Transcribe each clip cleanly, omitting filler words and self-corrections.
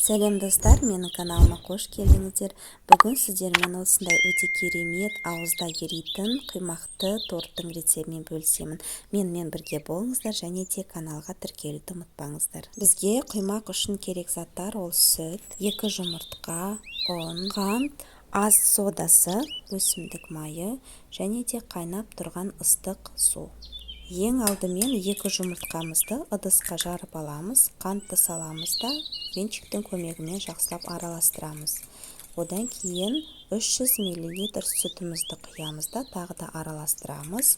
Сәлем достар, менің каналыма қош келдіңіздер. Бүгін сіздермен осындай өте керемет, ауызда еритін құймақты торттың рецептімен бөлісемін. Менімен бірге болыңыздар және де каналға тіркелуді ұмытпаңыздар. Бізге құймақ үшін керек заттар: ол сүт, 2 жұмыртқа, ұн, қант, аз содасы, өсімдік майы және де қайнап тұрған ыстық су. Ең алдымен 2 жұмыртқамызды ыдысқа жарып аламыз, қантты саламыз да венчиктің көмегімен жақсылап араластырамыз. Одан кейін 300 мл сүтімізді құямыз да тағы да араластырамыз.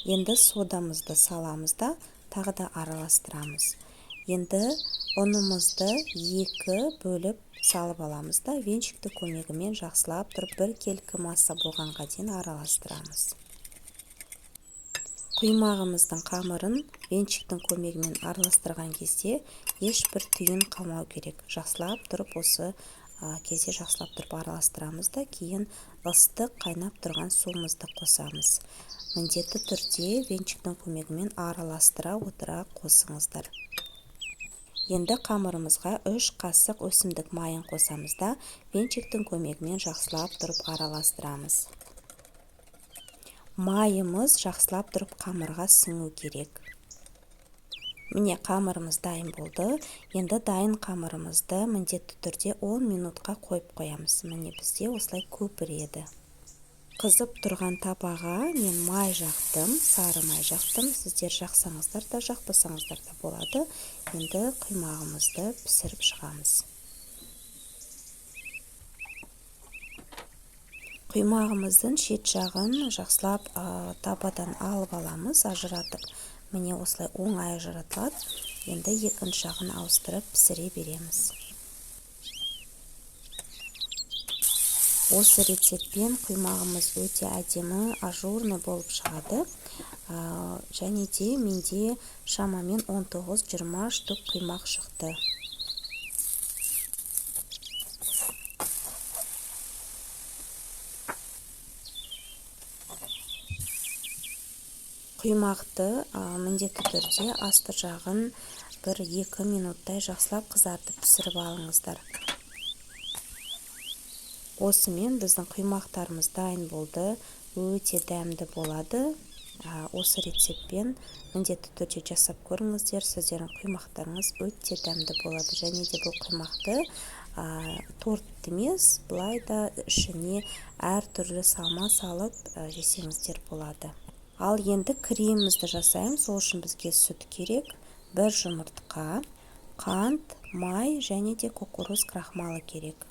Енді содамызды саламыз да тағы да араластырамыз. Енді ұнымызды 2 бөліп салып аламыз да венчиктің көмегімен жақсылап тұрып бір келкі масса болғанға дейін араластырамыз. Құймағымыздың қамырын венчиктің көмегімен араластырған кезде ешбір түйін қалмау керек. Жақсылап тұрып осы кезде жақсылап тұрып араластырамыз да кейін ыстық қайнап тұрған суымызды қосамыз. Міндетті түрде венчиктің көмегімен араластыра отыра қосыңыздар. Енді қамырымызға 3 қасық өсімдік майын қосамыз да венчиктің көмегімен жақсылап тұрып араластырамыз. Майымыз жақсылап тұрып қамырға сіңу керек. Міне, қамырымыз дайын болды. Енді дайын қамырымызды міндетті түрде 10 минутқа қойып қоямыз. Міне, бізде осылай көпіреді. Қызып тұрған табаға мен май жақтым, сары май жақтым. Сіздер жақсаңыздар да, жақпасаңыздар да болады. Енді құймағымызды пісіріп шығамыз. Құймағымыздың шет жағын жақсылап табадан алып аламыз, ажыратып. Міне осылай оңай ажыратылады. Енді екінші жағын ауыстырып пісіре береміз. Осы рецептпен құймағымыз өте әдемі, ажурный болып шығады. Және де менде шамамен 19-20 штук құймақ шықты. Құймақты міндетті түрде асты жағын 1-2 минуттай жақсылап қызартып пісіріп алыңыздар. Осымен біздің құймақтарымыз дайын болды. Өте дәмді болады. Осы рецептпен міндетті түрде жасап көріңіздер. Сіздердің құймақтарыңыз өте дәмді болады. Және де бұл құймақты торт емес, бұлай да ішіне әртүрлі салма салып жесеңіздер болады. Ал енді кремімізді жасаймыз. Сол үшін бізге сүт керек, 1 жұмыртқа, қант, май және де кукуруз крахмалы керек.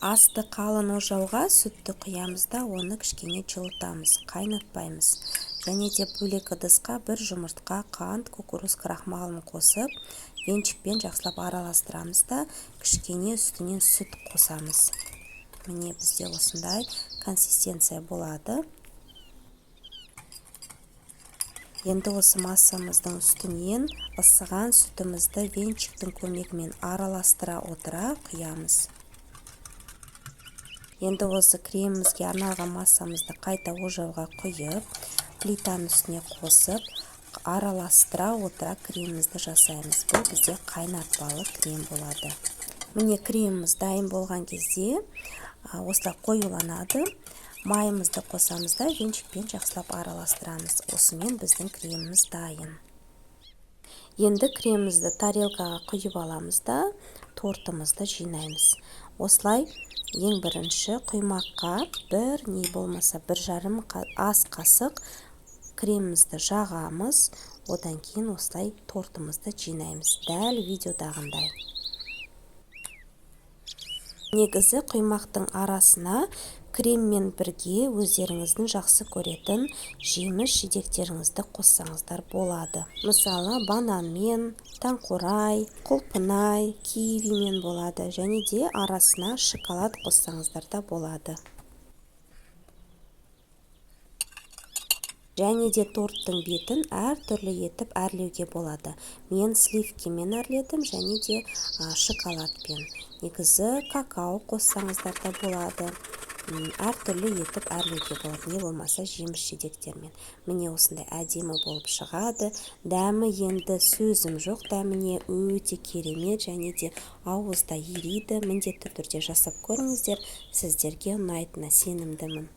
Асты қалын ожауға сүтті құямыз да оны кішкене жылытамыз, қайнатпаймыз. Және де бөлек ыдысқа 1 жұмыртқа, қант, кукуруз крахмалын қосып, венчикпен жақсылап араластырамыз да кішкене үстінен сүт қосамыз. Міне бізде осындай консистенция болады. Енді осы массамыздың үстінен ысыған сүтімізді венчиктің көмегімен араластыра отыра құямыз. Енді осы кремімізге арналған массамызды қайта ожауға құйып, плитаның үстіне қосып, араластыра отыра кремімізді жасаймыз. Бұл бізде қайнатпалы крем болады. Міне креміміз дайын болған кезде осылай қоюланады. Майымызды қосамыз да венчикпен жақсылап араластырамыз. Осымен біздің креміміз дайын. Енді кремімізді тарелкаға құйып аламыз да тортымызды жинаймыз. Осылай ең бірінші құймаққа не болмаса 1,5 ас қасық кремімізді жағамыз. Одан кейін осылай тортымызды жинаймыз. Дәл видеодағындай. Негізі құймақтың арасына креммен бірге өздеріңіздің жақсы көретін жеміс жидектеріңізді қоссаңыздар болады. Мысалы, бананмен, таңқурай, құлпынай, кивимен болады. Және де арасына шоколад қоссаңыздар да болады. Және де торттың бетін әртүрлі етіп әрлеуге болады. Мен сливкемен әрледім және де шоколадпен. Негізі какао қоссаңыздар да болады. әртүрлі етіп әрлеуге болады, не болмаса жеміс жидектермен. Міне осындай әдемі болып шығады. Дәмі енді сөзім жоқ, дәміне өте керемет, және де ауызда ериді. Міндетті түрде жасап көріңіздер, сіздерге ұнайтынына сенімдімін.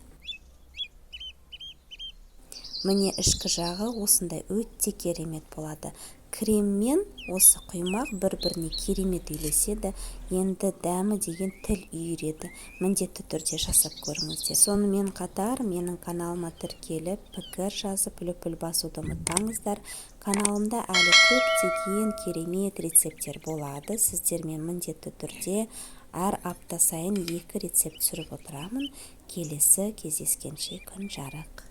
Міне ішкі жағы осындай өте керемет болады. Креммен осы құймақ бір-біріне керемет үйлеседі. Енді дәмі деген тіл үйіреді. Міндетті түрде жасап көріңіздер. Сонымен қатар менің каналыма тіркеліп, пікір жазып, лүпіл басуды ұмытпаңыздар. Каналымда әлі көптеген керемет рецепттер болады. Сіздермен міндетті түрде әр апта сайын 2 рецепт түсіріп отырамын. Келесі кездескенше күн жарық.